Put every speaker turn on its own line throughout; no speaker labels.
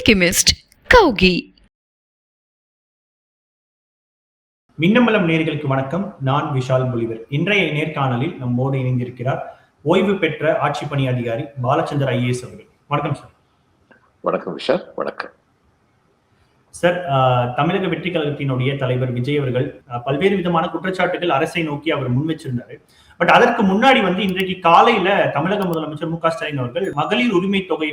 Alchemist, Kaugi.
Minnambalam நேயர்களுக்கு வணக்கம். நான் விஷால் பொலிவர். இன்றைய நேர்காணலில் நம்மோடு இணைந்திருக்கிறார் ஓய்வு பெற்ற ஆட்சி பணி அதிகாரி பாலச்சந்தர் ஐஏஎஸ் அவர்கள். வணக்கம் சார்.
வணக்கம் விஷால். வணக்கம்
சார். தமிழக வெற்றி கழகத்தினுடைய தலைவர் விஜய் அவர்கள் பல்வேறு விதமான குற்றச்சாட்டுகள் அரசை நோக்கி அவர் முன் வச்சிருந்தாரு. பட் அதற்கு முன்னாடி இன்றைக்கு காலையில தமிழக முதலமைச்சர் மு க ஸ்டாலின் அவர்கள் மகளிர் உரிமை தொகை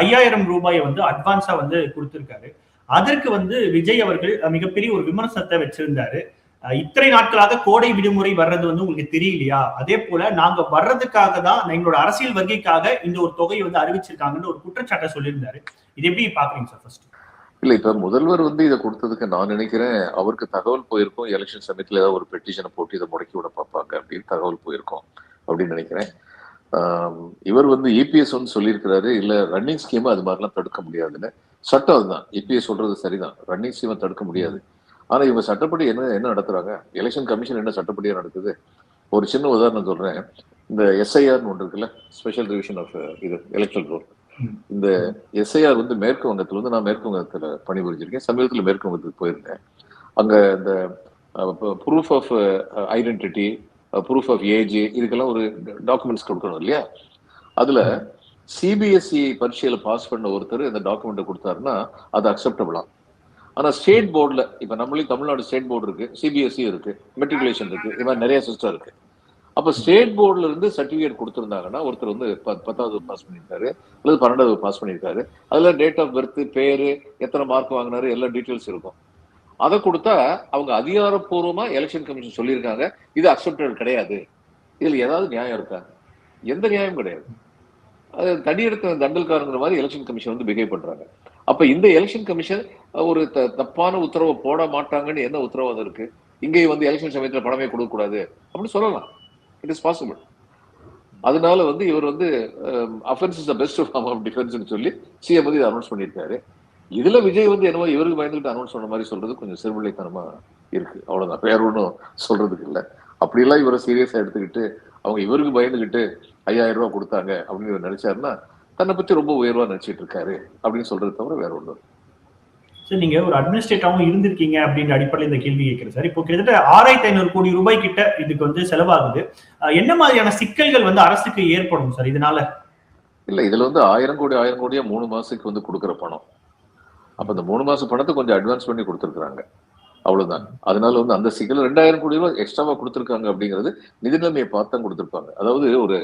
5,000 ரூபாயை அட்வான்ஸா கொடுத்திருக்காரு. அதற்கு விஜய் அவர்கள் மிகப்பெரிய ஒரு விமர்சனத்தை வச்சிருந்தாரு. இத்தனை நாட்களாக கோடை விடுமுறை வர்றது உங்களுக்கு தெரியலையா? அதே போல நாங்க வர்றதுக்காக தான் எங்களோட அரசியல் வருகைக்காக இந்த ஒரு தொகையை அறிவிச்சிருக்காங்கன்னு ஒரு குற்றச்சாட்டை சொல்லியிருந்தாரு. இது எப்படி பாக்குறீங்க சார்? ஃபர்ஸ்ட்
இல்ல, இப்ப முதல்வர் இதை கொடுத்ததுக்கு நான் நினைக்கிறேன் அவருக்கு தகவல் போயிருக்கும். எலெக்ஷன் சமயத்துல ஏதாவது ஒரு பெட்டிஷனை போட்டு இதை முடக்கி விட பார்ப்பாங்க அப்படின்னு தகவல் போயிருக்கும் அப்படின்னு நினைக்கிறேன். இவர் இபிஎஸ் சொல்லியிருக்கிறாரு, இல்ல ரன்னிங் ஸ்கீம் அது மாதிரிலாம் தடுக்க முடியாதுன்னு. சட்டம் அதுதான், இபிஎஸ் சொல்றது சரிதான், ரன்னிங் ஸ்கீமை தடுக்க முடியாது. ஆனா இவங்க சட்டப்படி என்ன நடத்துறாங்க? எலெக்ஷன் கமிஷன் என்ன சட்டப்படியா நடக்குது? ஒரு சின்ன உதாரணம் சொல்றேன். இந்த எஸ்ஐஆர் ஒன்று இருக்குல்ல, ஸ்பெஷல் ரிவிஷன் ஆஃப் இது எலெக்ஷன் ரூல். இந்த எஸ்ஐஆர் மேற்கு வங்கத்துல நான் மேற்கு வங்கத்துல பணிபுரிஞ்சிருக்கேன். சமீபத்தில் மேற்கு வங்கத்துக்கு போயிருந்தேன். அங்க இந்த proof of identity, proof of age, இதுக்கெல்லாம் ஒரு டாக்குமெண்ட்ஸ் கொடுக்கணும் இல்லையா? அதுல சிபிஎஸ்இ பரீட்சையில பாஸ் பண்ண ஒருத்தர் இந்த டாக்குமெண்ட் கொடுத்தாருன்னா அது அக்செப்டபிளா. ஆனா ஸ்டேட் போர்டுல, இப்ப நம்மளே தமிழ்நாடு ஸ்டேட் போர்டு இருக்கு, சிபிஎஸ்இ இருக்கு, மெட்ரிகுலேஷன் இருக்கு, இது மாதிரி நிறைய சிஸ்டம் இருக்கு. அப்ப ஸ்டேட் போர்டுல இருந்து சர்டிபிகேட் கொடுத்திருந்தாங்கன்னா ஒருத்தர் 10வது பாஸ் பண்ணியிருக்காரு அல்லது 12வது பாஸ் பண்ணியிருக்காரு, அதுல டேட் ஆஃப் பர்த், பேரு, எத்தனை மார்க் வாங்கினாரு, எல்லா டீட்டெயில்ஸ் இருக்கும். அதை கொடுத்தா அவங்க அதிகாரப்பூர்வமா எலெக்ஷன் கமிஷன் சொல்லியிருக்காங்க இது அக்செப்டட் கிடையாது. இதுல ஏதாவது நியாயம் இருக்கா? எந்த நியாயம் கிடையாது. அது தடியெடுத்த தண்டல்காரங்கிற மாதிரி எலெக்ஷன் கமிஷன் பிஹேவ் பண்றாங்க. அப்ப இந்த எலெக்ஷன் கமிஷன் ஒரு தப்பான உத்தரவை போட மாட்டாங்கன்னு என்ன உத்தரவாதம் இருக்கு? இங்கே எலெக்ஷன் சமயத்துல பணமே கொடுக்க கூடாது அப்படின்னு சொல்லலாம். It is possible. அதனால இவர் offence is the best form of டிஃபென்ஸ்னு சொல்லி சிஎம் இதை அனௌன்ஸ் பண்ணியிருக்காரு. இதுல விஜய் என்னமோ இவருக்கு பயந்துட்டு அனௌன்ஸ் பண்ண மாதிரி சொல்றது கொஞ்சம் சிறுபிள்ளைத்தனமா இருக்கு. அவ்வளவுதான், வேற ஒன்றும் சொல்றதுக்கு இல்லை. அப்படியெல்லாம் இவரை சீரியஸா எடுத்துக்கிட்டு அவங்க இவருக்கு பயந்துகிட்டு 5,000 ரூபாய் கொடுத்தாங்க அப்படின்னு நினைச்சாருன்னா தன்னை பத்தி ரொம்ப உயர்வா நினைச்சிட்டு இருக்காரு அப்படின்னு சொல்றது தவிர வேற ஒன்றும்.
சார், நீங்க ஒரு அட்மினிஸ்ட்ரேட்டராகவும் இருந்திருக்கீங்க அப்படின்ற அடிப்படையில் இந்த கேள்வி கேட்கிறேன் சார். இப்போ கிட்டத்தட்ட 6,500 கோடி ரூபாய் கிட்ட இதுக்கு செலவாகுது. என்ன மாதிரியான சிக்கல்கள் அரசுக்கு ஏற்படும் சார் இதனால?
இல்ல, இதுல 1,000 கோடியா 3 மாசத்துக்கு கொடுக்குற பணம். அப்ப இந்த 3 மாச பணத்தை கொஞ்சம் அட்வான்ஸ் பண்ணி கொடுத்துருக்காங்க, அவ்வளவுதான். அதனால அந்த சிக்கல் 2,000 கோடி ரூபாய் எக்ஸ்ட்ராவா கொடுத்துருக்காங்க அப்படிங்கிறது நிதி நிலைமையை பார்த்து தான் கொடுத்துருப்பாங்க. அதாவது ஒரு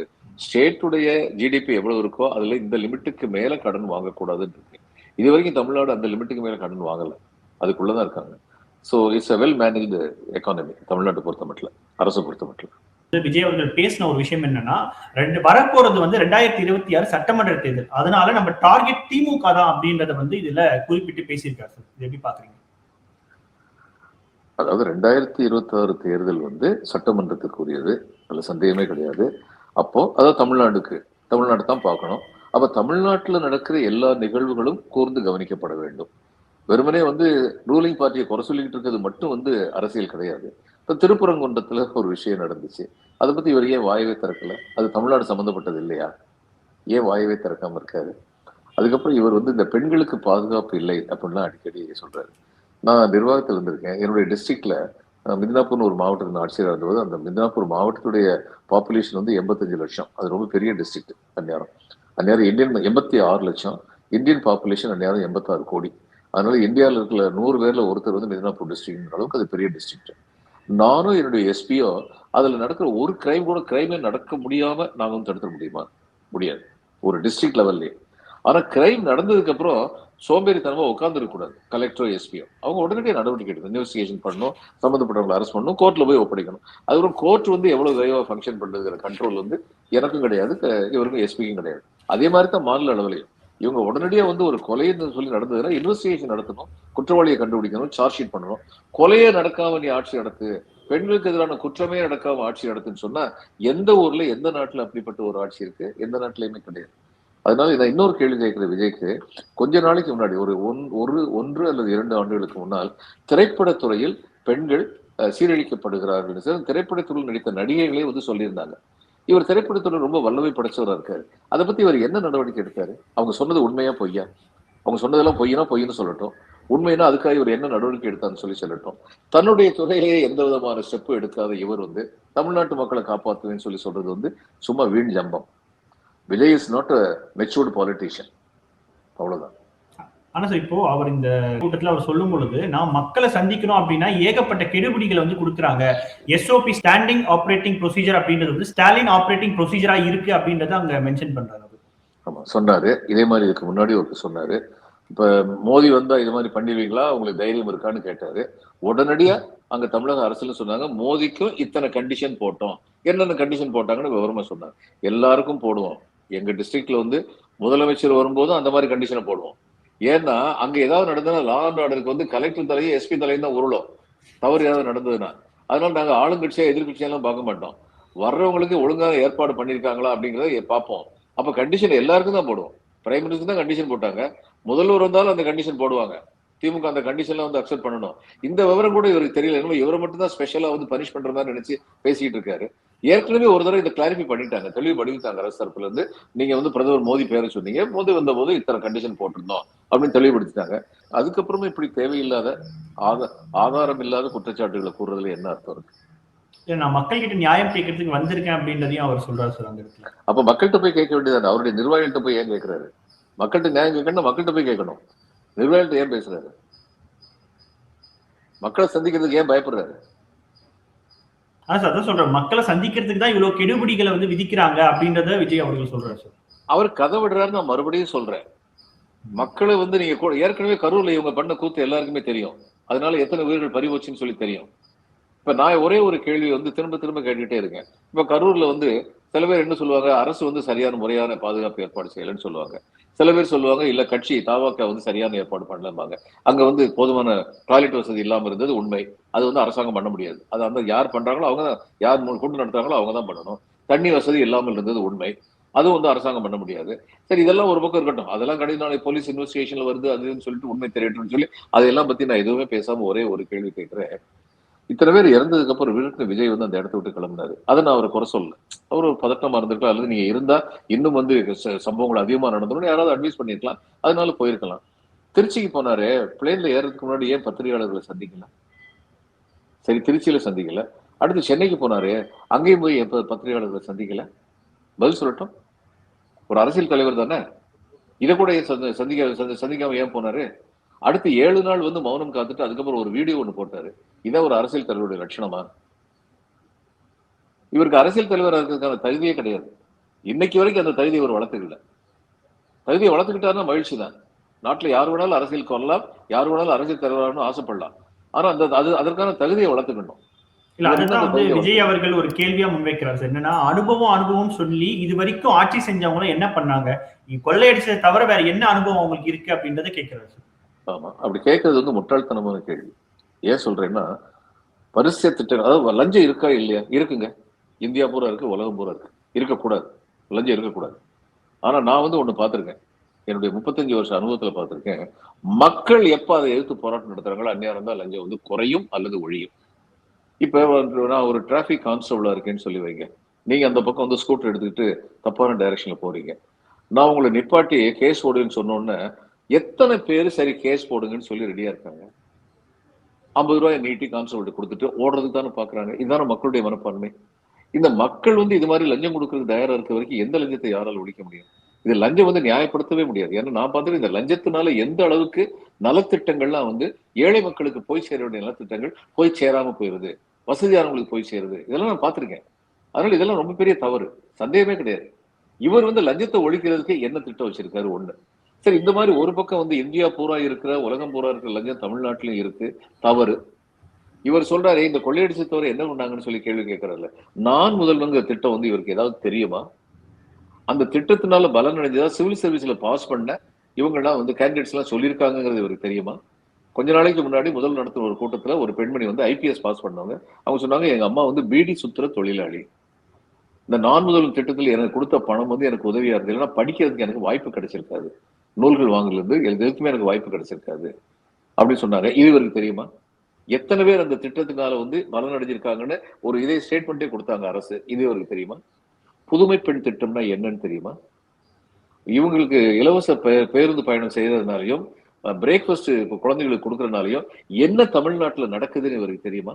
ஸ்டேட்டுடைய ஜிடிபி எவ்வளவு இருக்கோ அதுல இந்த லிமிட்டுக்கு மேல கடன் வாங்கக்கூடாதுன்னு இருக்கு. இது வரைக்கும் தமிழ்நாடு அந்த லிமிட்டுக்கு மேல கடன் வாங்கல, அதுக்குள்ளதான் இருக்காங்க. So it's a well managed economy தமிழ்நாட்டை பொறுத்த மட்டும், அரசு பொறுத்த மட்டும்.
விஜய் அவர்கள் பேசின ஒரு விஷயம் என்னன்னா, வரப்போறது 2026 சட்டமன்ற தேர்தல், அதனால நம்ம டார்கெட் திமுக தான் அப்படின்றத இதுல குறிப்பிட்டு பேசியிருக்காரு சார். இது எப்படி பாக்குறீங்க?
அதாவது 2026 தேர்தல் சட்டமன்றத்துக்குரியது, அதுல சந்தேகமே கிடையாது. அப்போ அதாவது தமிழ்நாடு தான் பார்க்கணும். அப்ப தமிழ்நாட்டுல நடக்கிற எல்லா நிகழ்வுகளும் கூர்ந்து கவனிக்கப்பட வேண்டும். வெறுமனே ரூலிங் பார்ட்டியை குறை சொல்லிக்கிட்டு இருக்கிறது மட்டும் அரசியல் கிடையாது. இப்ப திருப்பரங்குன்றத்துல ஒரு விஷயம் நடந்துச்சு, அதை பத்தி இவர் ஏன் வாயவே திறக்கல? அது தமிழ்நாடு சம்பந்தப்பட்டது இல்லையா? ஏன் வாயவே திறக்காம இருக்காரு? அதுக்கப்புறம் இவர் இந்த பெண்களுக்கு பாதுகாப்பு இல்லை அப்படின்லாம் அடிக்கடி சொல்றாரு. நான் நிர்வாகத்தில் இருந்திருக்கேன். என்னுடைய டிஸ்ட்ரிக்ட்ல மித்னாப்பூர்னு ஒரு மாவட்டத்தின் ஆட்சியராக இருந்தபோது அந்த மித்னாப்பூர் மாவட்டத்துடைய பாப்புலேஷன் 85 லட்சம். அது ரொம்ப பெரிய டிஸ்ட்ரிக்ட். அந்நேரம் இந்தியன் 86 லட்சம், இந்தியன் பாப்புலேஷன் அந்நேரம் 86 கோடி. அதனால இந்தியாவில் இருக்கிற 100 பேர்ல ஒருத்தர் மித்னாப்பூர் டிஸ்ட்ரிக்ட் அளவுக்கு அது பெரிய டிஸ்ட்ரிக்ட். நானும் என்னுடைய எஸ்பியோ அதுல நடக்கிற ஒரு கிரைமே நடக்க முடியாம நாங்க தடுத்துட முடியாது ஒரு டிஸ்ட்ரிக்ட் லெவல்லே. ஆனா கிரைம் நடந்ததுக்கு அப்புறம் சோம்பேறித்தனமா உட்கார்ந்து இருக்கக்கூடாது. கலெக்டரோ எஸ்பியோ அவங்க உடனடியாக நடவடிக்கை எடுக்கணும், இன்வெஸ்டிகேஷன் பண்ணணும், சம்மந்தப்பட்டவங்களை அரெஸ்ட் பண்ணணும், கோர்ட்ல போய் ஒப்படைக்கணும். அதுக்கப்புறம் கோர்ட் எவ்வளவு விரைவாக ஃபங்க்ஷன் பண்ணுறதுங்கிற கண்ட்ரோல் எனக்கும் கிடையாது, இவருக்கும் எஸ்பிக்கும் கிடையாது. அதே மாதிரி தான் மாநில அளவிலையும் இவங்க உடனடியா ஒரு கொலைன்னு சொல்லி நடந்ததுன்னா இன்வெஸ்டிகேஷன் நடத்தணும், குற்றவாளியை கண்டுபிடிக்கணும், சார்ஜ் ஷீட் பண்ணணும். கொலையே நடக்காம நீ ஆட்சி நடத்து, பெண்களுக்கு எதிரான குற்றமே நடக்காம ஆட்சி நடத்துன்னு சொன்னா எந்த ஊர்ல எந்த நாட்டுல அப்படிப்பட்ட ஒரு ஆட்சி இருக்கு? எந்த நாட்டிலயுமே கிடையாது. அதனால இதை இன்னொரு கேள்வி கேட்கிற விஜய்க்கு, கொஞ்ச நாளைக்கு முன்னாடி ஒரு 1 அல்லது 2 ஆண்டுகளுக்கு முன்னால் திரைப்படத்துறையில் பெண்கள் சீரழிக்கப்படுகிறார்கள் திரைப்படத்துறையில் நடித்த நடிகைகளே சொல்லியிருந்தாங்க. இவர் திரைப்படத்துறை ரொம்ப வல்லமை படைச்சவரா இருக்காரு. அதை பத்தி இவர் என்ன நடவடிக்கை எடுத்தாரு? அவங்க சொன்னது உண்மையா பொய்யா? அவங்க சொன்னதெல்லாம் பொய்னா பொய்ன்னு சொல்லட்டும், உண்மைன்னா அதுக்காக இவர் என்ன நடவடிக்கை எடுத்தான்னு சொல்லட்டும். தன்னுடைய துறையிலேயே எந்த விதமான ஸ்டெப்பும் எடுக்காத இவர் வந்து தமிழ்நாட்டு மக்களை காப்பாற்றுவேன்னு சொல்றது வந்து சும்மா வீண் ஜம்பம். Vijay is not a matured politician. அவ்வளவுதான்.
ஆனா சார் இப்போ அவர் இந்த கூட்டத்துல அவர் சொல்லும் பொழுது நான் மக்களை சந்திக்கணும் அப்படின்னா ஏகப்பட்ட கெடுபிடிகளை வந்து கொடுக்குறாங்க. எஸ்ஓபி ஸ்டாண்டிங் ஆப்ரேட்டிங் ப்ரொசீஜர் அப்படின்றது வந்து ஸ்டாலின் ஆப்ரேட்டிங் ப்ரொசீஜரா இருக்கு அப்படின்றத அங்க மென்ஷன் பண்றாரு.
ஆமா சொன்னாரு. இதே மாதிரி இதுக்கு முன்னாடி ஒருத்தர் சொன்னாரு, இப்ப மோடி வந்தா இது மாதிரி பண்ணிடுவீங்களா, உங்களுக்கு தைரியம் இருக்கான்னு கேட்டாரு. உடனடியா அங்க தமிழக அரசுல சொன்னாங்க, மோடிக்கும் இத்தனை கண்டிஷன் போட்டோம். என்னென்ன கண்டிஷன் போட்டாங்கன்னு விவரமா சொன்னாங்க. எல்லாருக்கும் போடுவோம். எங்க டிஸ்ட்ரிக்ட்ல வந்து முதலமைச்சர் வரும்போதும் அந்த மாதிரி கண்டிஷனை போடுவோம். ஏன்னா அங்க ஏதாவது நடந்ததுன்னா லா அண்ட் ஆர்டருக்கு வந்து கலெக்டர் தலையும் எஸ்பி தலையும் தான் உருளும், தவறு ஏதாவது நடந்ததுன்னா. அதனால நாங்க ஆளுங்கட்சியா எதிர்கட்சியெல்லாம் பார்க்க மாட்டோம். வர்றவங்களுக்கு ஒழுங்காக ஏற்பாடு பண்ணிருக்காங்களா அப்படிங்கறத பார்ப்போம். அப்ப கண்டிஷன் எல்லாருக்கும் தான் போடுவோம். பிரைம் மினிஸ்டர் தான் கண்டிஷன் போட்டாங்க. முதல்வர் வந்தாலும் அந்த கண்டிஷன் போடுவாங்க. திமுக அந்த கண்டிஷன்ல வந்து அக்செப்ட் பண்ணணும். இந்த விவரம் கூட இவருக்கு தெரியல. என்னமோ இவரை மட்டும் தான் ஸ்பெஷலா வந்து பனிஷ் பண்ற மாதிரி நினைச்சு பேசிட்டு இருக்காரு. ஏற்கனவே ஒரு தடவை இதை கிளாரிஃபை பண்ணிட்டாங்க, தெளிவுபடுத்திட்டாங்க அரசு தரப்புல இருந்து. நீங்க வந்து பிரதமர் மோடி பேரை சொன்னீங்க, மோடி வந்த போது இத்தனை கண்டிஷன் போட்டிருந்தோம் அப்படின்னு தெளிவுபடுத்திட்டாங்க. அதுக்கப்புறமா இப்படி தேவையில்லாத ஆதாரம் இல்லாத குற்றச்சாட்டுகளை கூறுறதுல என்ன அர்த்தம் இருக்கு?
நான் மக்கள் கிட்ட நியாயம் கேட்கறதுக்கு வந்திருக்கேன் அப்படின்றதையும் அவர் சொல்றாரு சார் அந்த இடத்துல.
அப்ப மக்கள்கிட்ட போய் கேட்க வேண்டியது, அவருடைய நிர்வாகிகள்கிட்ட போய் ஏன் கேட்கிறாரு? மக்கள்கிட்ட நியாயம் கேட்கணும், மக்கள்கிட்ட போய் கேட்கணும். நிர்வாகிகள்கிட்ட ஏன் பேசுறாரு? மக்களை சந்திக்கிறதுக்கு ஏன் பயப்படுறாரு?
அதான் சொல்றேன், மக்களை சந்திக்கிறதுக்கு தான் இவ்வளவு கெடுபிடிகளை வந்து விதிக்கிறாங்க அப்படின்றத விஜய் அவர்கள் சொல்றாரு சார்.
அவர் கதை விடுறாரு. நான் மறுபடியும் சொல்றேன், மக்களை வந்து நீங்க ஏற்கனவே கரூர்ல இவங்க பண்ண கூத்து எல்லாருக்குமே தெரியும். அதனால எத்தனை உயிர்கள் பறிபோச்சுன்னு சொல்லி தெரியும். இப்ப நான் ஒரே ஒரு கேள்வி வந்து திரும்ப திரும்ப கேட்டுக்கிட்டே இருக்கேன். இப்ப கரூர்ல வந்து சில பேர் என்ன சொல்லுவாங்க, அரசு வந்து சரியான முறையான பாதுகாப்பு ஏற்பாடு செய்யலன்னு சொல்லுவாங்க. சில பேர் சொல்லுவாங்க, இல்ல கட்சி தாவாக்கா வந்து சரியான ஏற்பாடு பண்ணலம்பாங்க. அங்க வந்து போதுமான டாய்லெட் வசதி இல்லாம இருந்தது உண்மை. அது வந்து அரசாங்கம் பண்ண முடியாது. அது வந்து யார் பண்றாங்களோ அவங்க தான், யார் கொண்டு நடத்துறாங்களோ அவங்க தான் பண்ணணும். தண்ணி வசதி இல்லாமல் இருந்தது உண்மை. அதுவும் வந்து அரசாங்கம் பண்ண முடியாது. சரி, இதெல்லாம் ஒரு பக்கம் இருக்கட்டும். அதெல்லாம் கடைசி நாளை போலீஸ் இன்வெஸ்டிகேஷன்ல வருது அதுன்னு சொல்லிட்டு உண்மை தெரியட்டும்னு சொல்லி அதையெல்லாம் பத்தி நான் எதுவுமே பேசாம ஒரே ஒரு கேள்வி கேட்கிறேன். இத்தனை பேர் இறந்ததுக்கு அப்புறம் விஜய் வந்து அந்த இடத்த விட்டு கிளம்பினாரு. அதை நான் அவரை குறை சொல்லல. அவர் ஒரு பதட்டமா இருந்திருக்கலாம், அல்லது நீங்க இருந்தா இன்னும் வந்து சம்பவங்கள் அதிகமா நடந்தோம்னு யாராவது அட்வைஸ் பண்ணிருக்கலாம், அதனால போயிருக்கலாம். திருச்சிக்கு போனாரு, பிளேன்ல ஏறதுக்கு முன்னாடி ஏன் பத்திரிகையாளர்களை சந்திக்கல? சரி, திருச்சியில சந்திக்கல. அடுத்து சென்னைக்கு போனாரு, அங்கேயும் போய் எப்ப பத்திரிகையாளர்களை சந்திக்கல? பதில் சொல்லட்டும். ஒரு அரசியல் தலைவர் தானே, இதை கூட சந்திக்காம ஏன் போனாரு? அடுத்து 7 நாள் வந்து மௌனம் காத்துட்டு அதுக்கப்புறம் ஒரு வீடியோ ஒண்ணு போட்டாரு. இதான் ஒரு அரசியல் தலைவருடைய லட்சணமா? இவருக்கு அரசியல் தலைவராக இருக்கிறதுக்கான தகுதியே கிடையாது. இன்னைக்கு வரைக்கும் அந்த தகுதியை இவர் வளர்த்துக்கல. தகுதியை வளர்த்துக்கிட்டாருன்னா மகிழ்ச்சி தான். நாட்டுல யார் வேணாலும் அரசியலுக்கு வரலாம், யார் வேணாலும் அரசியல் தலைவராகணும் ஆசைப்படலாம். ஆனா அதற்கான தகுதியை வளர்த்துக்கணும்.
இல்ல, அதுதான் வந்து விஜய் அவர்கள் ஒரு கேள்வியா முன்வைக்கிறார். என்னன்னா அனுபவம் சொல்லி இது வரைக்கும் ஆட்சி செஞ்சவங்க என்ன பண்ணாங்க, கொள்ளையடிச்சதை தவிர வேற என்ன அனுபவம் அவங்களுக்கு இருக்கு அப்படின்றத கேட்கிறாரு.
ஆமா, அப்படி கேட்கறது வந்து முட்டாள்தனமான கேள்வி. ஏன் சொல்றேன்னா, பரிசு திட்டம், அதாவது லஞ்சம் இருக்கா இல்லையா? இருக்குங்க. இந்தியா பூரா இருக்கு, உலகம் பூரா இருக்கு. இருக்கக்கூடாது, லஞ்சம் இருக்கக்கூடாது. ஆனா நான் வந்து ஒண்ணு பார்த்திருக்கேன், என்னுடைய 35 வருஷ அனுபவத்துல பார்த்திருக்கேன். மக்கள் எப்ப அதை எதிர்த்து போராட்டம் நடத்துறாங்களோ அந்நேரம் தான் லஞ்சம் வந்து குறையும் அல்லது ஒழியும். இப்ப நான் ஒரு டிராபிக் கான்ஸ்டபிளா இருக்கேன்னு சொல்லி வைங்க, நீங்க அந்த பக்கம் வந்து ஸ்கூட்டர் எடுத்துக்கிட்டு தப்பான டைரக்ஷன்ல போறீங்க. நான் உங்களை நிப்பாட்டி கேஸ் போடுன்னு சொன்னோன்னே எத்தனை பேர் சரி கேஸ் போடுங்கன்னு சொல்லி ரெடியா இருக்காங்க? 50 ரூபாய் நீட்டி கான்ஸ்டபிள் கொடுத்துட்டு ஓடுறதுக்கு தானே பாக்குறாங்க. இதுதானே மக்களுடைய மனப்பான்மை. இந்த மக்கள் வந்து இது மாதிரி லஞ்சம் கொடுக்கறதுக்கு தயாரா இருக்க வரைக்கும் எந்த லஞ்சத்தை யாரால் ஒழிக்க முடியும்? இது லஞ்சம் வந்து நியாயப்படுத்தவே முடியாது. ஏன்னா நான் பார்த்துட்டு இந்த லஞ்சத்தினால எந்த அளவுக்கு நலத்திட்டங்கள்லாம் வந்து ஏழை மக்களுக்கு போய் சேர வேண்டிய நலத்திட்டங்கள் போய் சேராம போயிருது, வசதியானவங்களுக்கு போய் சேருது, இதெல்லாம் நான் பார்த்திருக்கேன். அதனால இதெல்லாம் ரொம்ப பெரிய தவறு, சந்தேகமே கிடையாது. இவர் வந்து லஞ்சத்தை ஒழிக்கிறதுக்கு என்ன திட்டம் வச்சிருக்காரு? ஒண்ணு. சரி, இந்த மாதிரி ஒரு பக்கம் வந்து இந்தியா பூரா இருக்கிற, உலகம் பூரா இருக்கிற லஞ்சம் தமிழ்நாட்டிலும் இருக்கு, தவறு. இவர் சொல்றாரு இந்த கொள்ளையடிச்சு தவிர என்ன பண்ணாங்கன்னு சொல்லி கேள்வி கேட்கறதுல, நான் முதல்வங்க திட்டம் வந்து இவருக்கு ஏதாவது தெரியுமா? அந்த திட்டத்தினால பலன் அடைஞ்சதா சிவில் சர்வீஸ்ல பாஸ் பண்ண இவங்கெல்லாம் வந்து கேண்டிடேட்ஸ் எல்லாம் சொல்லியிருக்காங்கிறது இவருக்கு தெரியுமா? கொஞ்ச நாளைக்கு முன்னாடி முதல் நடத்துற ஒரு கூட்டத்துல ஒரு பெண்மணி வந்து ஐபிஎஸ் பாஸ் பண்ணவங்க, அவங்க சொன்னாங்க எங்க அம்மா வந்து பீடி சுத்துற தொழிலாளி. இந்த நான் முதல்வர் திட்டத்தில் எனக்கு கொடுத்த பணம் வந்து எனக்கு உதவியா இருக்கு, இல்லைன்னா படிக்கிறதுக்கு எனக்கு வாய்ப்பு கிடைச்சிருக்காது, நூல்கள் வாங்குறது எதுக்குமே எனக்கு வாய்ப்பு கிடைச்சிருக்காது அப்படின்னு சொன்னாங்க. இது இவருக்கு தெரியுமா? எத்தனை பேர் அந்த திட்டத்தினால வந்து பலன் அடைஞ்சிருக்காங்கன்னு ஒரு இதே ஸ்டேட்மெண்ட்டே கொடுத்தாங்க அரசு, இது இவருக்கு தெரியுமா? புதுமை பெண் திட்டம்னா என்னன்னு தெரியுமா? இவங்களுக்கு இலவச பேருந்து பயணம் செய்யறதுனாலையும் பிரேக்ஃபாஸ்ட் குழந்தைகளுக்கு கொடுக்கறதுனாலையும் என்ன தமிழ்நாட்டுல நடக்குதுன்னு இவருக்கு தெரியுமா?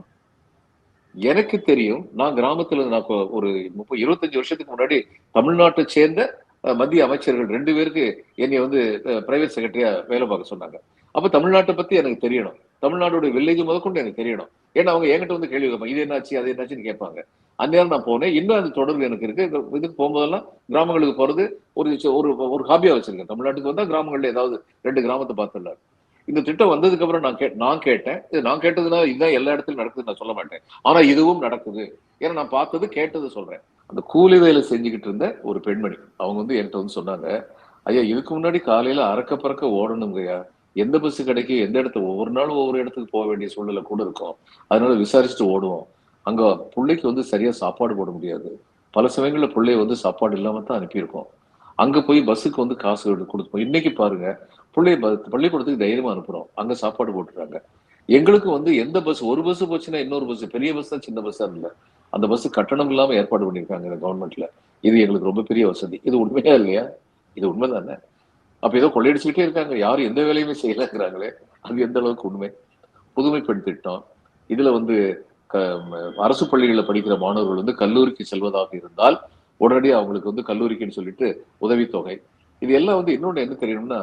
எனக்கு தெரியும். நான் கிராமத்துல நான் ஒரு 25 வருஷத்துக்கு முன்னாடி தமிழ்நாட்டை சேர்ந்த மத்திய அமைச்சர்கள் 2 பேருக்கு என்னை வந்து பிரைவேட் செக்ரட்டரியா வேலை பார்க்க சொன்னாங்க. அப்ப தமிழ்நாட்டை பத்தி எனக்கு தெரியணும். தமிழ்நாடுடைய வில்லேஜ் முதற்கொண்டு எனக்கு தெரியணும். ஏன்னா அவங்க என்கிட்ட வந்து கேள்வி கேட்பாங்க, இது என்னாச்சு அது என்னாச்சுன்னு கேட்பாங்க. அந்நேரம் நான் போனேன். இன்னும் அந்த தொடர்பு எனக்கு இருக்கு. இதுக்கு போகும்போதெல்லாம் கிராமங்களுக்கு போறது ஒரு ஒரு ஒரு ஹாபியா வச்சிருக்கேன். தமிழ்நாட்டுக்கு வந்தா கிராமங்கள்ல ஏதாவது 2 கிராமத்தை பார்த்துடலாம். இந்த திட்டம் வந்ததுக்கு அப்புறம் நான் கேட்டேன். இது நான் கேட்டதுன்னா இதுதான் எல்லா இடத்துலயும் நடக்குதுன்னு நான் சொல்ல மாட்டேன். ஆனா இதுவும் நடக்குது. ஏன்னா நான் பார்த்தது கேட்டது சொல்றேன். அந்த கூலி வேலை செஞ்சுக்கிட்டு இருந்த ஒரு பெண்மணி அவங்க வந்து என்கிட்ட வந்து சொன்னாங்க, ஐயா இதுக்கு முன்னாடி காலையில அறக்க பறக்க ஓடணுங்கய்யா, எந்த பஸ் கிடைக்கும், எந்த இடத்துல ஒவ்வொரு நாளும் ஒவ்வொரு இடத்துக்கு போக வேண்டிய சூழ்நிலை கூட இருக்கும். அதனால விசாரிச்சுட்டு ஓடுவோம். அங்க பிள்ளைக்கு வந்து சரியா சாப்பாடு போட முடியாது. பல சமயங்கள்ல பிள்ளைய வந்து சாப்பாடு இல்லாம தான் அனுப்பியிருக்கோம். அங்க போய் பஸ்ஸுக்கு வந்து காசு கொடுப்போம். இன்னைக்கு பாருங்க, பிள்ளைய பள்ளிக்கூடத்துக்கு தைரியமா அனுப்புறோம். அங்க சாப்பாடு போட்டுறாங்க. எங்களுக்கு வந்து எந்த பஸ் ஒரு பஸ் போச்சுன்னா இன்னொரு பஸ், பெரிய பஸ் தான் சின்ன பஸ்ஸா இல்ல, அந்த பஸ் கட்டணம் இல்லாம ஏற்பாடு பண்ணிருக்காங்க இந்த கவர்மெண்ட்ல. இது எங்களுக்கு ரொம்ப பெரிய வசதி. இது உண்மையா இல்லையா? இது உண்மைதானே? அப்ப ஏதோ கொள்ளையடிச்சுக்கிட்டே இருக்காங்க, யாரும் எந்த வேலையுமே செய்யலங்கிறாங்களே, அது எந்த அளவுக்கு உண்மை? புதுமை பெண் திட்டம் இதுல வந்து அரசு பள்ளிகளில் படிக்கிற மாணவர்கள் வந்து கல்லூரிக்கு செல்வதாக இருந்தால் உடனடியாக அவங்களுக்கு வந்து கல்லூரிக்குன்னு சொல்லிட்டு உதவித்தொகை, இது எல்லாம் வந்து இன்னொன்று என்ன தெரியணும்னா,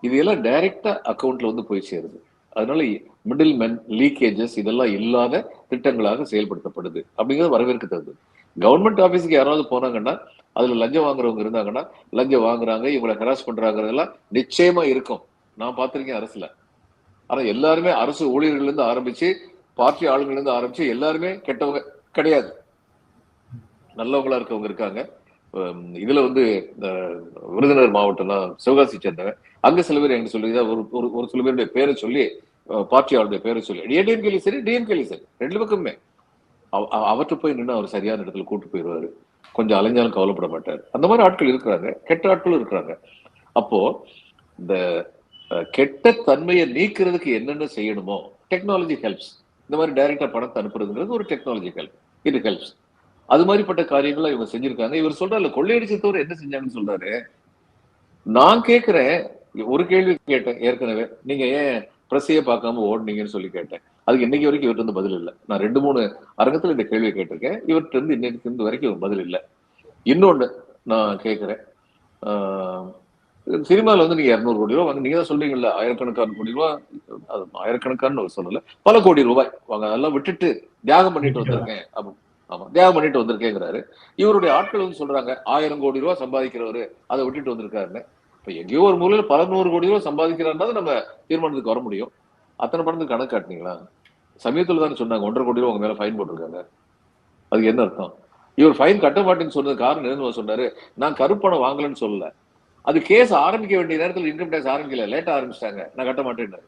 இது எல்லாம் டைரக்டா அக்கௌண்ட்ல வந்து போய் சேருது. அதனால மிடில் மென் லீக்கேஜஸ் இதெல்லாம் இல்லாத திட்டங்களாக செயல்படுத்தப்படுது அப்படிங்கிறது வரவேற்கத்தக்கது. கவர்மெண்ட் ஆபீஸுக்கு யாராவது போனாங்கன்னா அதுல லஞ்சம் வாங்குறவங்க இருந்தாங்கன்னா லஞ்சம் வாங்குறாங்க, இவங்களை ஹராஸ் பண்றாங்கிறதெல்லாம் நிச்சயமா இருக்கும். நான் பார்த்திருக்கேன் அரசுல. ஆனா எல்லாருமே அரசு ஊழியர்கள் இருந்து ஆரம்பிச்சு பார்ட்டி ஆளுங்கள்ல இருந்து ஆரம்பிச்சு எல்லாருமே கெட்டவங்க கிடையாது, நல்லவங்களா இருக்கவங்க இருக்காங்க. இதுல வந்து விருதுநகர் மாவட்டம் தான், சிவகாசி சேர்ந்தவன். அங்க சில பேர் எங்க சொல்லி ஒரு சில பேருடைய பேரை சொல்லி பார்ட்டி ஆளுடைய பேரை சொல்லி ஏடிஎம்கேலையும் சரி டிஎம்கேலையும் சரி 2 பக்கமே அவற்றை போய் நின்று அவர் சரியான இடத்துல கூட்டு போயிடுவாரு. கொஞ்சம் அலைஞ்சாலும் கவலைப்பட மாட்டார். அந்த மாதிரி ஆட்கள் இருக்கிறாங்க, கெட்ட ஆட்களும் இருக்கிறாங்க. அப்போ இந்த கெட்ட தன்மையை நீக்கிறதுக்கு என்னென்ன செய்யணுமோ டெக்னாலஜி ஹெல்ப்ஸ். இந்த மாதிரி டைரக்டா பணத்தை அனுப்புறதுங்கிறது ஒரு டெக்னாலஜி ஹெல்ப், இது ஹெல்ப்ஸ். அது மாதிரிப்பட்ட காரியங்களை இவங்க செஞ்சிருக்காங்க. இவர் சொல்றாரு கொள்ளையடிச்ச தவிர என்ன செஞ்சாங்கன்னு சொல்றாரு. நான் கேட்கிறேன், ஒரு கேள்வி கேட்டேன் ஏற்கனவே, நீங்க ஏன் பிரஸையே பார்க்காம ஓடுனீங்கன்னு சொல்லி கேட்டேன். அதுக்கு இன்னைக்கு வரைக்கும் இவர்கிட்ட இருந்து பதில் இல்லை. நான் 2-3 அரங்கத்துல இந்த கேள்வியை கேட்டிருக்கேன். இவர்கிட்ட இருந்து இன்னைக்கு வரைக்கும் பதில் இல்லை. இன்னொன்னு நான் கேட்கிறேன், சினிமாவில் வந்து நீங்க 200 கோடி ரூபாய் வாங்க, நீங்க தான் சொல்றீங்கல்ல ஆயிரக்கணக்கான கோடி ரூபாய், ஆயிரக்கணக்கான சொல்லல, பல கோடி ரூபாய் வாங்க, அதெல்லாம் விட்டுட்டு தியாகம் பண்ணிட்டு வந்திருக்கேன். ஆமா தியாகம் பண்ணிட்டு வந்திருக்கேங்கிறாரு. இவருடைய ஆட்கள் வந்து சொல்றாங்க 1000 கோடி ரூபாய் சம்பாதிக்கிறவரு அதை விட்டுட்டு வந்திருக்காருன்னு. இப்ப எங்கேயோ ஒரு மூலையில பல 100 கோடி ரூபாய் சம்பாதிக்கிறாருன்னா நம்ம தீர்மானத்துக்கு வர முடியும். அத்தனை பணத்துக்கு கணக்கு காட்டினீங்களா? சமயத்துல தானே சொன்னாங்க 1.5 கோடி ரூபாய் உங்க மேல ஃபைன் போட்டிருக்காங்க. அதுக்கு என்ன அர்த்தம்? இவர் ஃபைன் கட்ட மாட்டேன்னு சொன்னது காரணம் என்னன்னு சொன்னாரு, நான் கருப்பணம் வாங்கலன்னு சொல்லல, அது கேஸ் ஆரம்பிக்க வேண்டிய நேரத்தில் இன்கம் டேக்ஸ் ஆரம்பிக்கல, லேட்டா ஆரம்பிச்சிட்டாங்க, நான் கட்ட மாட்டேன்னு.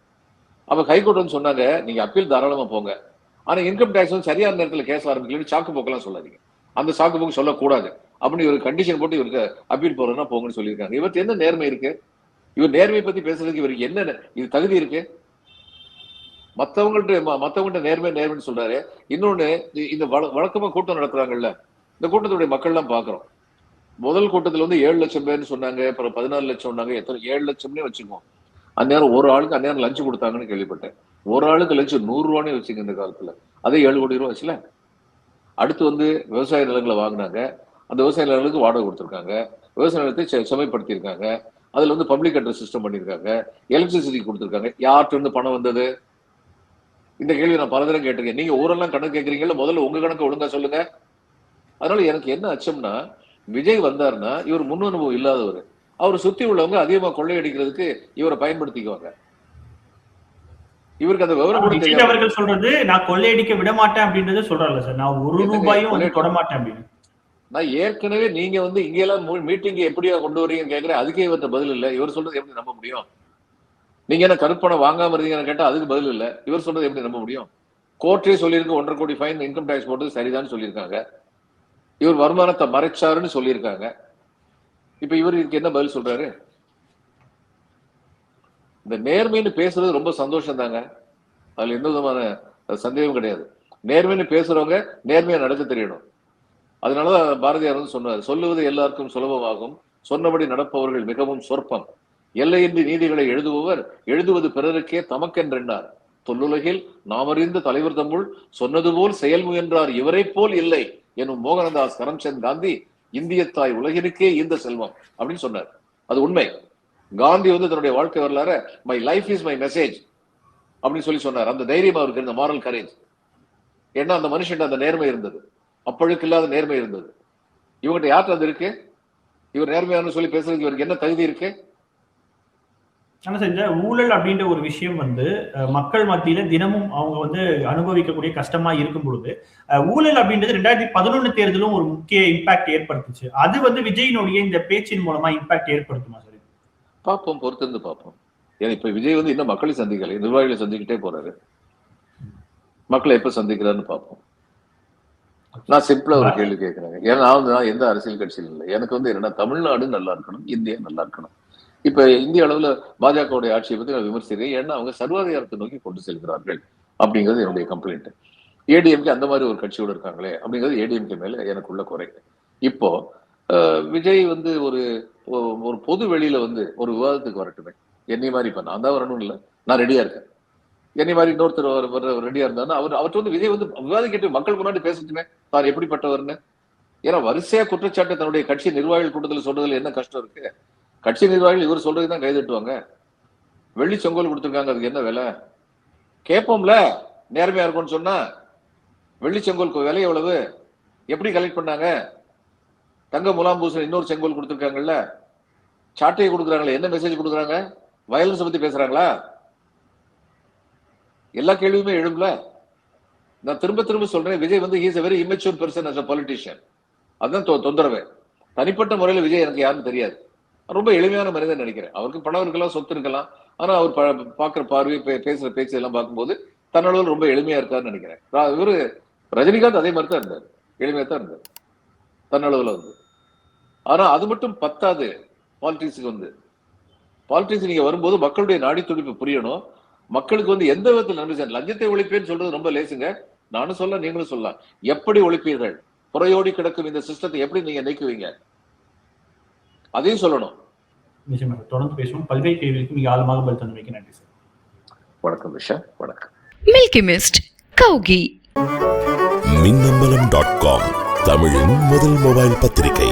அப்ப ஹைகோர்ட் வந்து சொன்னாங்க நீங்க அப்பீல் தாராளமா போங்க, ஆனா இன்கம் டேக்ஸ் வந்து சரியான நேரத்தில் கேஸ் ஆரம்பிக்கலன்னு சாக்கு போக்கெல்லாம் சொல்லாதீங்க, அந்த சாக்கு போக்கு சொல்லக்கூடாது அப்படின்னு ஒரு கண்டிஷன் போட்டு இவருக்கு அப்பீல் போறதுன்னா போங்கன்னு சொல்லியிருக்காங்க. இவருக்கு என்ன நேர்மை இருக்கு? இவர் நேர்மையை பத்தி பேசுறதுக்கு இவருக்கு என்ன இது தகுதி இருக்கு? மத்தவங்கள்ட்ட நேர்மைன்னு சொல்றாரு. இன்னொன்னு, இந்த வழக்கமா கூட்டம் நடத்துறாங்கல்ல, இந்த கூட்டத்துடைய மக்கள் எல்லாம் பாக்குறோம். முதல் கூட்டத்துல வந்து 7 லட்சம் பேர்னு சொன்னாங்க, அப்புறம் 14 லட்சம் சொன்னாங்க, எத்தனை 7 லட்சம்னே வச்சுக்கோம். அந்நேரம் ஒரு ஆளுக்கு அந்நேரம் லஞ்சு கொடுத்தாங்கன்னு கேள்விப்பட்டேன். ஒரு ஆளுக்கு லஞ்சு 100 ரூபான்னு வச்சுங்க இந்த காலத்துல, அதே 7 கோடி ரூபாய் வச்சுல. அடுத்து வந்து விவசாய நிலங்களை வாங்கினாங்க, அந்த விவசாய நிலங்களுக்கு வாடகை கொடுத்துருக்காங்க, விவசாய நிலத்தை செமைப்படுத்தியிருக்காங்க, அதுல வந்து பப்ளிக் அட்ரஸ் சிஸ்டம் பண்ணியிருக்காங்க, எலக்ட்ரிசிட்டி கொடுத்துருக்காங்க. யார்கிட்ட இருந்து பணம் வந்தது? இந்த கேள்வி நான் பல தடவை கேட்டிருக்கேன். நீங்க ஊரெல்லாம் கணக்கு கேட்கறீங்கல்ல, முதல்ல உங்க கணக்கு ஒழுங்கா சொல்லுங்க. அதனால எனக்கு என்ன அச்சம்னா, விஜய் வந்தாருன்னா இவர் முன் அனுபவம் இல்லாதவர், அவரை சுத்தி உள்ளவங்க அதிகமா கொள்ளையடிக்கிறதுக்கு இவரை பயன்படுத்திக்குவாங்க. இவருக்கு அந்த விவரம் கூட தெரியாது.
அவர்கள் சொல்றது நான் கொள்ளையடிக்க விட மாட்டேன் அப்படின்றத சொல்றாங்க சார், நான் 1 ரூபாயும் தொட மாட்டேன் அப்படின்னு.
நான் ஏற்கனவே நீங்க வந்து இங்க எல்லாம் மீட்டிங் எப்படியா கொண்டு வரீங்கன்னு கேட்கிறேன், அதுக்கே இவர்கிட்ட பதில் இல்லை. இவர் சொல்றது எப்படி நம்ப முடியும்? நீங்க என்ன கருப்பணம் வாங்காம இருந்தீங்கன்னு கேட்டா அதுக்கு பதில் இல்லை. இவர் சொல்றது எப்படி நம்ப முடியும்? கோர்ட்டே சொல்லியிருக்கு 1.5 கோடி ஃபைன் இன்கம் டேக்ஸ் போட்டது சரிதான் சொல்லியிருக்காங்க. இவர் வருமானத்தை மறைச்சாருன்னு சொல்லியிருக்காங்க. இப்ப இவர் இதுக்கு என்ன பதில் சொல்றாரு? இந்த நேர்மைன்னு பேசுறது ரொம்ப சந்தோஷம் தாங்க, அதுல எந்த விதமான சந்தேகம் கிடையாது. நேர்மைன்னு பேசுறவங்க நேர்மையா நடக்க தெரியணும். அதனாலதான் பாரதியார் வந்து சொன்னார், சொல்லுவது எல்லாருக்கும் சுலபமாகும், சொன்னபடி நடப்பவர்கள் மிகவும் சொற்பம். எல்லையின்றி நீதிகளை எழுதுபவர் எழுதுவது பிறருக்கே தமக்கென்றென்றார். தொல்லுலகில் நாமறிந்த தலைவர் தம்முள் சொன்னது போல் செயல் முயன்றார் இவரை போல் இல்லை எனும் மோகனதாஸ் கரம்சந்த் காந்தி இந்திய தாய் உலகிற்கே இந்த செல்வம் அப்படின்னு சொன்னார். அது உண்மை. காந்தி வந்து தன்னுடைய வாழ்க்கை வரலாற my life is my message அப்படின்னு சொல்லி சொன்னார். அந்த தைரியம் அவருக்கு இருந்த மாரல் கரேஜ். ஏன்னா அந்த மனுஷன் அந்த நேர்மை இருந்தது, அப்பழுக்கு இல்லாத நேர்மை இருந்தது. இவங்கிட்ட யார்கிட்ட அது இருக்கு? இவர் நேர்மையான சொல்லி பேசுறதுக்கு இவருக்கு என்ன தகுதி இருக்கு?
ஆனா சார், இந்த ஊழல் அப்படின்ற ஒரு விஷயம் வந்து மக்கள் மத்தியில தினமும் அவங்க வந்து அனுபவிக்கக்கூடிய கஷ்டமா இருக்கும் பொழுது ஊழல் அப்படின்றது 2011 தேர்தலும் ஒரு முக்கிய இம்பாக்ட் ஏற்படுத்துச்சு. அது வந்து விஜயினுடைய இந்த பேச்சின் மூலமா இம்பாக்ட் ஏற்படுத்துமா சார்?
பார்ப்போம், பொறுத்திருந்து பார்ப்போம். ஏன்னா இப்ப விஜய் வந்து இன்னும் மக்களை சந்திக்கலை, நிர்வாகிகளை சந்திக்கிட்டே போறாரு. மக்களை எப்ப சந்திக்கிறாருன்னு பார்ப்போம். நான் சிம்பிளா ஒரு கேள்வி கேட்கிறேன். ஏன்னா நான் எந்த அரசியல் கட்சியில் இல்லை. எனக்கு வந்து என்னன்னா தமிழ்நாடு நல்லா இருக்கணும், இந்தியா நல்லா இருக்கணும். இப்ப இந்திய அளவுல பாஜகவுடைய ஆட்சியை பத்தி நான் விமர்சிக்கிறேன். ஏன்னா அவங்க சர்வாதிகாரத்தை நோக்கி கொண்டு செல்கிறார்கள் அப்படிங்கிறது என்னுடைய கம்ப்ளைண்ட். ஏடிஎம்கே அந்த மாதிரி ஒரு கட்சியோட இருக்காங்களே அப்படிங்கிறது ஏடிஎம்கே மேல எனக்குள்ள குறை. இப்போ விஜய் வந்து ஒரு பொது வெளியில வந்து ஒரு விவாதத்துக்கு வரட்டுமே. என்னை மாதிரி இப்ப நான் தான் வரணும் இல்லை, நான் ரெடியா இருக்கேன். என்னை மாதிரி இன்னொருத்தர் ரெடியா இருந்தாருன்னா அவர்கிட்ட வந்து விஜய் வந்து விவாதிக்கிட்டு மக்கள் முன்னாடி பேசட்டுமே தான் எப்படிப்பட்டவர்னு. ஏன்னா வரிசையா குற்றச்சாட்டு தன்னுடைய கட்சி நிர்வாகிகள் கூட்டத்தில் சொல்றதுல என்ன கஷ்டம் இருக்கு? கட்சி நிர்வாகிகள் இவர் சொல்றதுதான் கைதட்டுவாங்க. வெள்ளி செங்கோல் கொடுத்துருக்காங்க, அதுக்கு என்ன விலை கேட்போம்ல. நேர்மையா இருக்கும்னு சொன்னா வெள்ளி செங்கோல் விலை எவ்வளவு, எப்படி கலெக்ட் பண்ணாங்க? தங்க முலாம் பூசல் இன்னொரு செங்கோல் கொடுத்துருக்காங்கல்ல, சாட்டையை கொடுக்குறாங்களே, என்ன மெசேஜ் கொடுக்குறாங்க? வயலன்ஸ் பத்தி பேசுறாங்களா? எல்லா கேள்வியுமே எழும்பல. நான் திரும்ப திரும்ப சொல்றேன், விஜய் வந்து he is a very immature person as a politician. அதுதான் தொந்தரவு. தனிப்பட்ட முறையில விஜய் எனக்கு யாருன்னு தெரியாது. ரொம்ப எளிமையான மனிதன் நினைக்கிறேன். அவருக்கு பணம் இருக்கலாம், சொத்து இருக்கலாம். ஆனா அவர் பாக்குற பார்வை, பேசுற பேச்சு எல்லாம் பார்க்கும்போது தன்னளவில் ரொம்ப எளிமையா இருக்காருன்னு நினைக்கிறேன். இவரு ரஜினிகாந்த் அதே மாதிரி தான் இருந்தார், எளிமையா தான் இருந்தார் தன்னளவுல வந்து. ஆனா அது மட்டும் பத்தாது. பாலிடிக்ஸுக்கு வந்து பாலிடிக்ஸ் நீங்க வரும்போது மக்களுடைய நாடி துடிப்பு புரியணும். மக்களுக்கு வந்து எந்த விதத்தில் நன்றி செய்ய. லஞ்சத்தை ஒழிப்பேன்னு சொல்றது ரொம்ப லேசுங்க. நானும் சொல்ல, நீங்களும் சொல்லலாம். எப்படி ஒழிப்பீர்கள்? புறையோடி கிடக்கும் இந்த சிஸ்டத்தை எப்படி நீங்க நீக்குவீங்க? அதையும் சொல்லணும்.
நிச்சயமாக தொடர்ந்து பேசுவோம். பல்வேறு கேள்விகளுக்கு மிக ஆழமாக பதில் தந்தமைக்கு நன்றி சார்.
வணக்கம் விஷா. வணக்கம்.
Milky mist கௌகி.
மின்னம்பலம்.com தமிழின் முதல் மொபைல் பத்திரிகை.